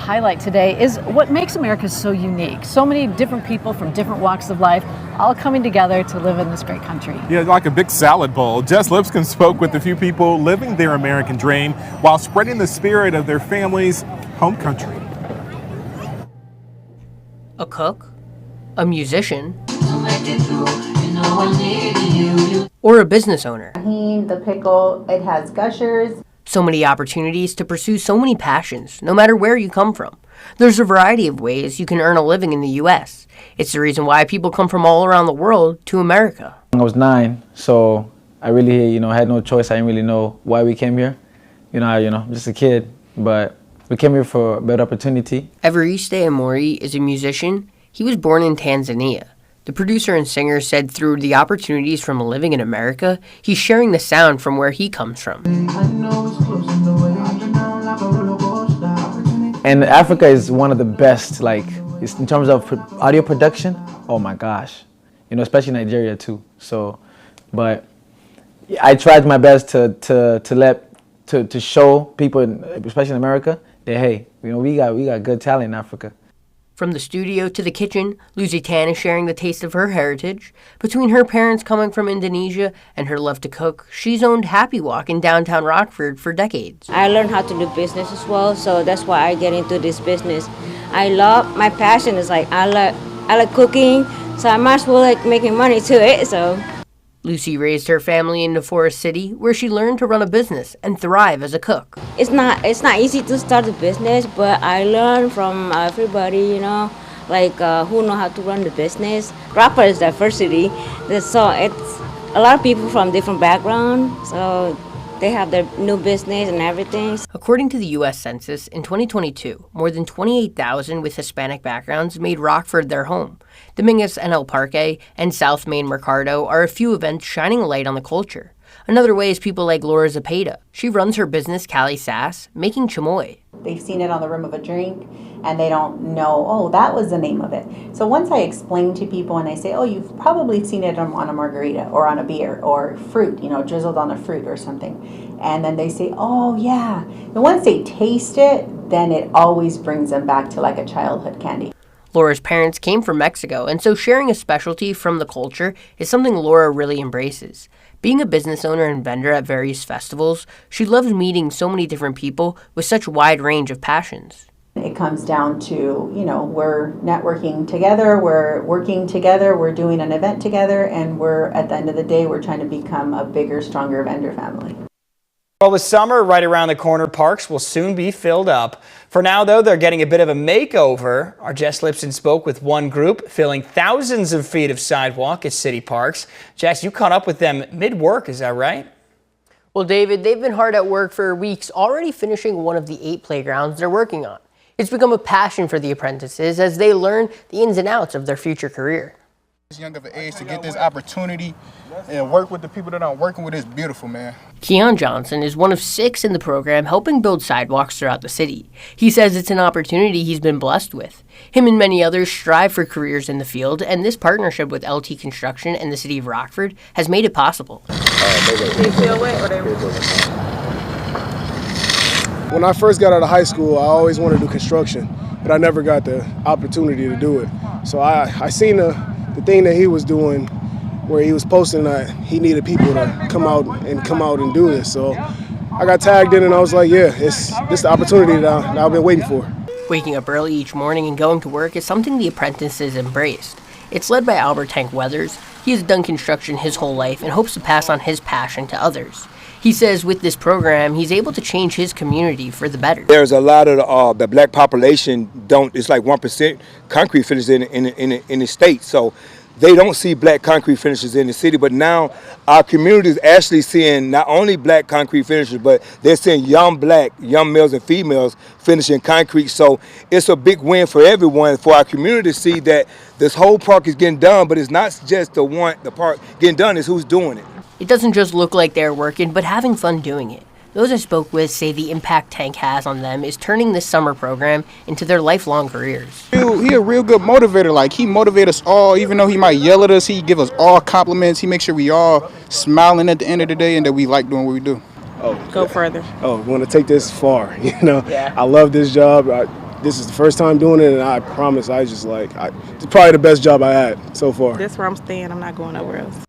highlight today is what makes America so unique. So many different people from different walks of life all coming together to live in this great country. Yeah, like a big salad bowl. Jess Liptzin spoke with a few people living their American dream while spreading the spirit of their family's home country. A cook, a musician, or a business owner. The pickle, it has gushers. So many opportunities to pursue so many passions, no matter where you come from. There's a variety of ways you can earn a living in the U.S. It's the reason why people come from all around the world to America. I was 9, so I really, had no choice. I didn't really know why we came here. I'm just a kid, but we came here for a better opportunity. Evariste Amori is a musician. He was born in Tanzania. The producer and singer said through the opportunities from living in America, he's sharing the sound from where he comes from. And Africa is one of the best, in terms of audio production. Oh my gosh, especially Nigeria too. So, but I tried my best to show people, especially in America, that hey, we got good talent in Africa. From the studio to the kitchen, Luzitan is sharing the taste of her heritage. Between her parents coming from Indonesia and her love to cook, she's owned Happy Walk in downtown Rockford for decades. I learned how to do business as well, so that's why I get into this business. My passion is I like cooking, so I might as well making money to it, so. Lucy raised her family in DeForest City, where she learned to run a business and thrive as a cook. It's not easy to start a business, but I learned from everybody, who know how to run the business. Rockford is diversity, so it's a lot of people from different backgrounds, so they have their new business and everything. According to the U.S. Census, in 2022, more than 28,000 with Hispanic backgrounds made Rockford their home. Dominguez and El Parque and South Main Mercado are a few events shining a light on the culture. Another way is people like Laura Zapata. She runs her business, Cali Sass, making chamoy. They've seen it on the rim of a drink, and they don't know, oh, that was the name of it. So once I explain to people and I say, oh, you've probably seen it on a margarita or on a beer or fruit, drizzled on a fruit or something. And then they say, oh, yeah. And once they taste it, then it always brings them back to a childhood candy. Laura's parents came from Mexico, and so sharing a specialty from the culture is something Laura really embraces. Being a business owner and vendor at various festivals, she loves meeting so many different people with such a wide range of passions. It comes down to, we're networking together, we're working together, we're doing an event together, and at the end of the day, we're trying to become a bigger, stronger vendor family. Well, with summer right around the corner, parks will soon be filled up. For now, though, they're getting a bit of a makeover. Our Jess Liptzin spoke with one group filling thousands of feet of sidewalk at city parks. Jess, you caught up with them mid-work, is that right? Well, David, they've been hard at work for weeks, already finishing one of the 8 playgrounds they're working on. It's become a passion for the apprentices as they learn the ins and outs of their future career. Young of an age to get this opportunity and work with the people that I'm working with is beautiful, man. Keon Johnson is one of 6 in the program helping build sidewalks throughout the city. He says it's an opportunity he's been blessed with. Him and many others strive for careers in the field, and this partnership with LT Construction and the city of Rockford has made it possible. When I first got out of high school, I always wanted to do construction, but I never got the opportunity to do it. So I seen the thing that he was doing where he was posting that he needed people to come out and do this. So I got tagged in and I was like, yeah, this is the opportunity that I've been waiting for. Waking up early each morning and going to work is something the apprentices embraced. It's led by Albert Tank Weathers. He has done construction his whole life and hopes to pass on his passion to others. He says with this program, he's able to change his community for the better. There's a lot of the black population it's like 1% concrete finishes in the state. So they don't see black concrete finishes in the city, but now our community is actually seeing not only black concrete finishes, but they're seeing young males and females finishing concrete. So it's a big win for everyone, for our community to see that this whole park is getting done, but it's not just the park getting done, it's who's doing it. It doesn't just look like they're working, but having fun doing it. Those I spoke with say the impact Tank has on them is turning this summer program into their lifelong careers. He a real good motivator. He motivates us all, even though he might yell at us, he give us all compliments. He makes sure we all smiling at the end of the day and that we like doing what we do. Go further. We want to take this far, Yeah. I love this job. this is the first time doing it, and I promise it's probably the best job I had so far. That's where I'm staying. I'm not going nowhere else.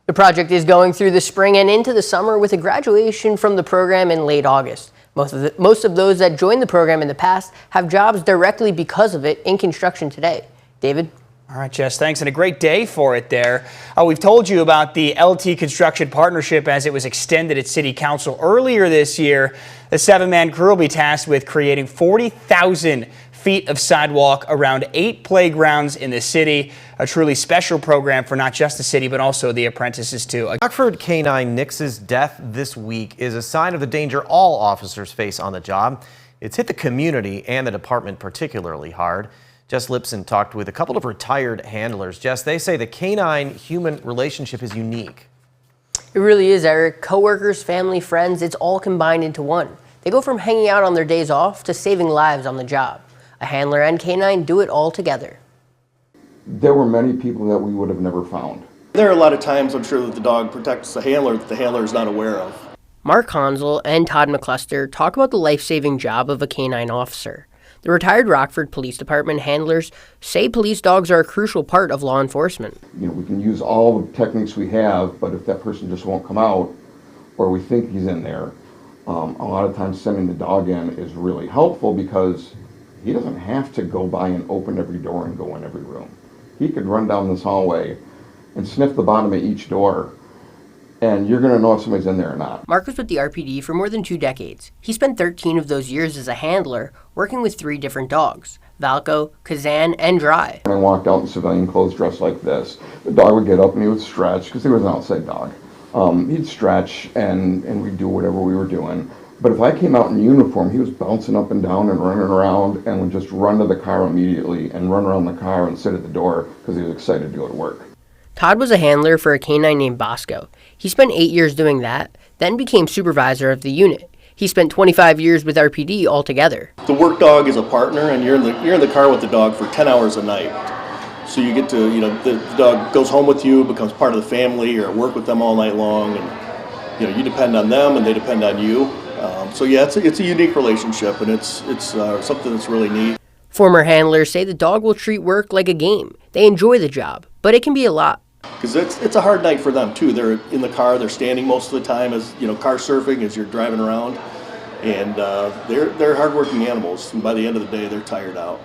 The project is going through the spring and into the summer with a graduation from the program in late August. Most of those that joined the program in the past have jobs directly because of it in construction today. David? All right, Jess, thanks, and a great day for it there. We've told you about the LT Construction Partnership as it was extended at City Council earlier this year. The 7-man crew will be tasked with creating 40,000 feet of sidewalk around 8 playgrounds in the city. A truly special program for not just the city, but also the apprentices, too. Rockford K-9 Nix's death this week is a sign of the danger all officers face on the job. It's hit the community and the department particularly hard. Jess Liptzin talked with a couple of retired handlers. Jess, they say the K-9 human relationship is unique. It really is, Eric. Coworkers, family, friends, it's all combined into one. They go from hanging out on their days off to saving lives on the job. A handler and K-9 do it all together. There were many people that we would have never found. There are a lot of times I'm sure that the dog protects the handler that the handler is not aware of. Mark Hansel and Todd McCluster talk about the life-saving job of a K-9 officer. The retired Rockford Police Department handlers say police dogs are a crucial part of law enforcement. We can use all the techniques we have, but if that person just won't come out, or we think he's in there, a lot of times sending the dog in is really helpful because he doesn't have to go by and open every door and go in every room. He could run down this hallway and sniff the bottom of each door, and you're going to know if somebody's in there or not. Mark was with the RPD for more than 2 decades. He spent 13 of those years as a handler, working with 3 different dogs, Valco, Kazan, and Dry. When I walked out in civilian clothes dressed like this, the dog would get up and he would stretch, because he was an outside dog. He'd stretch and we'd do whatever we were doing. But if I came out in uniform, he was bouncing up and down and running around and would just run to the car immediately and run around the car and sit at the door because he was excited to go to work. Todd was a handler for a K-9 named Bosco. He spent 8 years doing that, then became supervisor of the unit. He spent 25 years with RPD altogether. The work dog is a partner, and you're in the car with the dog for 10 hours a night. So you get to, the dog goes home with you, becomes part of the family. You're at work with them all night long, and you depend on them, and they depend on you. So yeah, it's a unique relationship, and it's something that's really neat. Former handlers say the dog will treat work like a game. They enjoy the job, but it can be a lot. Because it's a hard night for them too. They're in the car, they're standing most of the time as car surfing as you're driving around, and they're hardworking animals. And by the end of the day, they're tired out.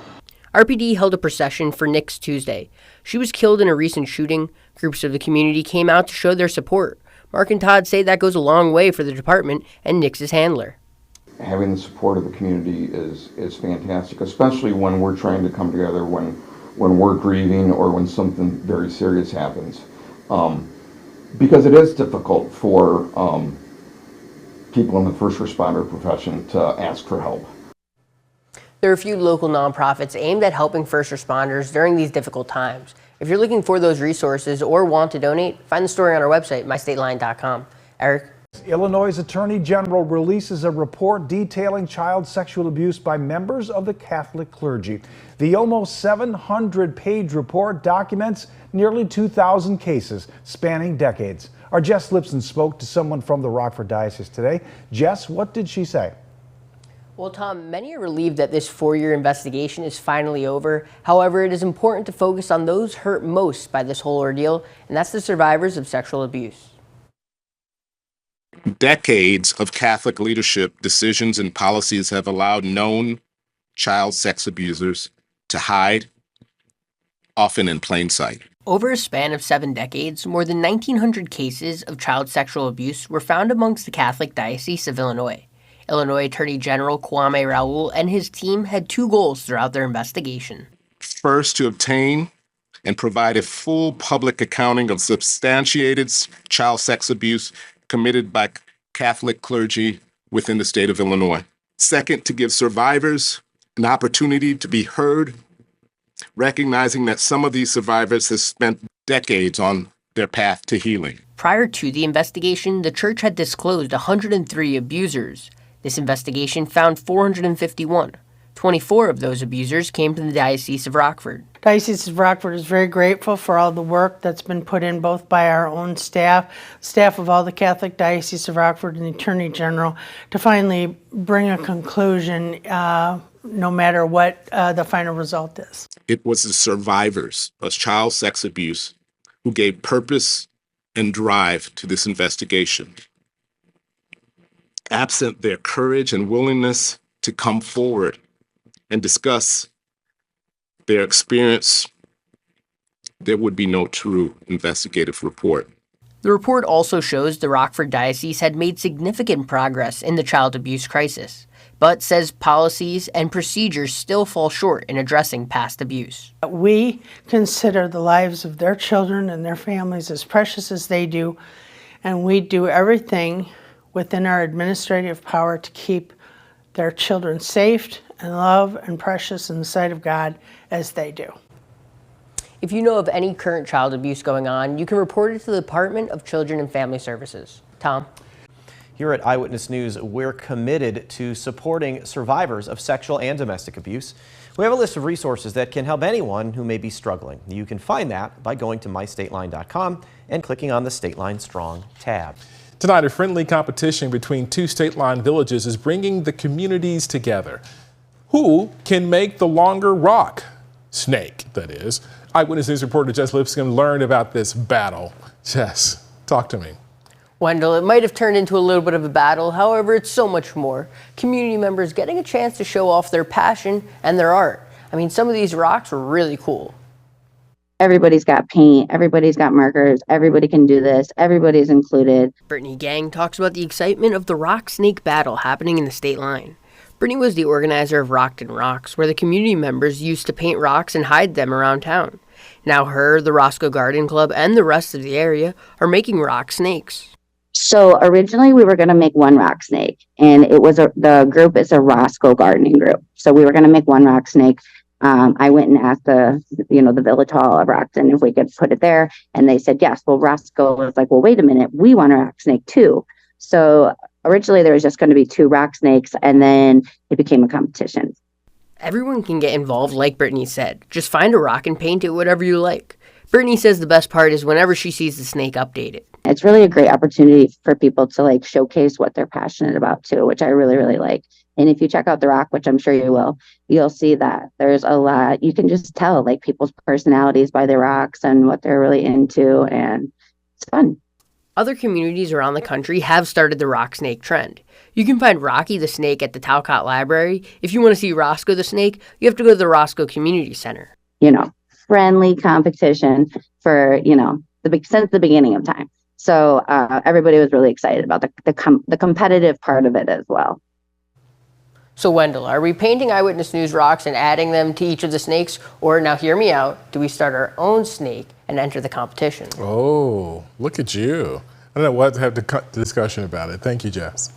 RPD held a procession for Nix Tuesday. She was killed in a recent shooting. Groups of the community came out to show their support. Mark and Todd say that goes a long way for the department and Nix's handler. Having the support of the community is fantastic, especially when we're trying to come together when we're grieving or when something very serious happens. Because it is difficult for people in the first responder profession to ask for help. There are a few local nonprofits aimed at helping first responders during these difficult times. If you're looking for those resources or want to donate, find the story on our website, mystateline.com. Eric? Illinois' Attorney General releases a report detailing child sexual abuse by members of the Catholic clergy. The almost 700-page report documents nearly 2,000 cases spanning decades. Our Jess Liptzin spoke to someone from the Rockford Diocese today. Jess, what did she say? Well, Tom, many are relieved that this 4-year investigation is finally over. However, it is important to focus on those hurt most by this whole ordeal, and that's the survivors of sexual abuse. Decades of Catholic leadership decisions and policies have allowed known child sex abusers to hide, often in plain sight. Over a span of 7 decades, more than 1,900 cases of child sexual abuse were found amongst the Catholic Diocese of Illinois. Illinois Attorney General Kwame Raoul and his team had 2 goals throughout their investigation. First, to obtain and provide a full public accounting of substantiated child sex abuse committed by Catholic clergy within the state of Illinois. Second, to give survivors an opportunity to be heard, recognizing that some of these survivors have spent decades on their path to healing. Prior to the investigation, the church had disclosed 103 abusers. This investigation found 451. 24 of those abusers came to the Diocese of Rockford. Diocese of Rockford is very grateful for all the work that's been put in both by our own staff of all the Catholic Diocese of Rockford and the Attorney General to finally bring a conclusion no matter what the final result is. It was the survivors of child sex abuse who gave purpose and drive to this investigation. Absent their courage and willingness to come forward and discuss their experience, there would be no true investigative report. The report also shows the Rockford Diocese had made significant progress in the child abuse crisis, but says policies and procedures still fall short in addressing past abuse. We consider the lives of their children and their families as precious as they do, and we do everything within our administrative power to keep their children safe and loved and precious in the sight of God as they do. If you know of any current child abuse going on, you can report it to the Department of Children and Family Services. Tom? Here at Eyewitness News, we're committed to supporting survivors of sexual and domestic abuse. We have a list of resources that can help anyone who may be struggling. You can find that by going to mystateline.com and clicking on the Stateline Strong tab. Tonight, a friendly competition between two Stateline villages is bringing the communities together. Who can make the longer rock snake, that is? Eyewitness News reporter Jess Liptzin learned about this battle. Jess, talk to me. Wendell, it might have turned into a little bit of a battle. However, it's so much more. Community members getting a chance to show off their passion and their art. I mean, some of these rocks were really cool. Everybody's got paint, everybody's got markers, everybody can do this, everybody's included. Brittany Gang talks about the excitement of the rock snake battle happening in the state line. Brittany was the organizer of Rockton Rocks, where the community members used to paint rocks and hide them around town. Now her, the Roscoe Garden Club, and the rest of the area are making rock snakes. So originally we were going to make one rock snake, and it was the group is a Roscoe gardening group. So we were going to make one rock snake. I went and asked the village hall of Rockton if we could put it there, and they said yes. Well, Roscoe was like, well, wait a minute, we want a rock snake too. So originally there was just going to be two rock snakes, and then it became a competition. Everyone can get involved, like Brittany said. Just find a rock and paint it whatever you like. Brittany says the best part is whenever she sees the snake updated. It's really a great opportunity for people to showcase what they're passionate about too, which I really, really like. And if you check out the rock, which I'm sure you will, you'll see that there's a lot. You can just tell people's personalities by their rocks and what they're really into, and it's fun. Other communities around the country have started the rock snake trend. You can find Rocky the Snake at the Talcott Library. If you want to see Roscoe the Snake, you have to go to the Roscoe Community Center. Friendly competition for, since the beginning of time. So everybody was really excited about the competitive part of it as well. So Wendell, are we painting Eyewitness News rocks and adding them to each of the snakes? Or, now hear me out, do we start our own snake and enter the competition? Oh, look at you. I don't know what to have the discussion about it. Thank you, Jess.